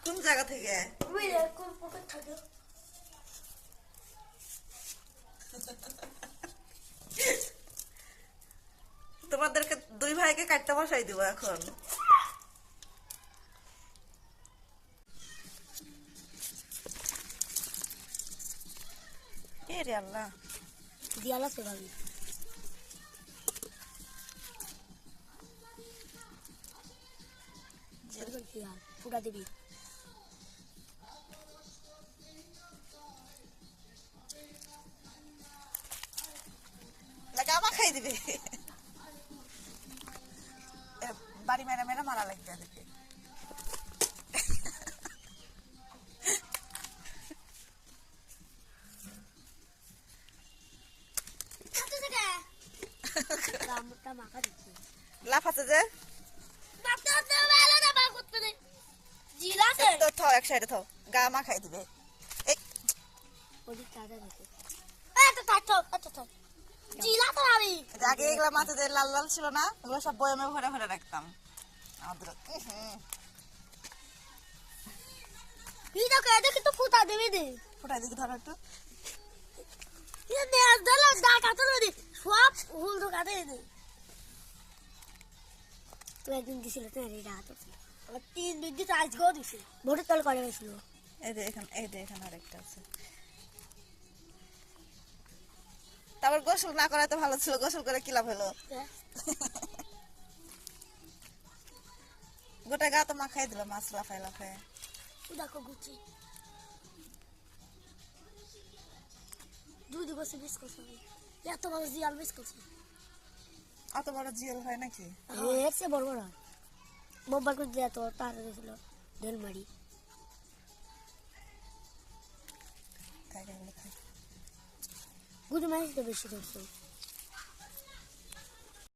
কোন জায়গা থেকে? কোন পকেট থাকে? তোমাদেরকে দুই ভাইকে কাটতে বসাই দিব এখন। এ রে আল্লাহ, দিয়ালা তো ভাবি পুরা দিবি। লাগা খাই দিবে। বাড়ি মেরা মেরা মারা লাগবে দেখে। লাফাচ্ছে যে থাও, এক সাইডে থাও, গা মা খাই দিবে। আগে এগুলা মাথা যে লাল লাল ছিল না, ওগুলো সব বয়ামে ভরে ভরে রাখতাম আমাদের। ফুটা দেবে দে, ফোটাই দিকে ধরো একটু। সব হুল ঢোকাতে তুই একদিন দিছিল আবার 3 দিন দিতে আজকেও দিছে। ভোটের তল করে গেছিল। এই যে এখানে, এই যে এখানে আরেকটা আছে। তারপর গোসল না করাই তো ভালো ছিল, গোসল করে কি লাভ হলো? গোটা গা তো মাখাই দিল মাছ লাফায় লাফায়। দেখো গুছি 2 দিবসে বিস করছে, এত বড় জিয়াল বিস করছে। অত বড় জিয়াল হয় নাকি? এর চেয়ে বড় বড় মোবাইল করে দিয়ে তো তার গেছিল ঢেলমারি। খাই খাই খাই। গুড়ি মাছ তো বেশি ধরছে।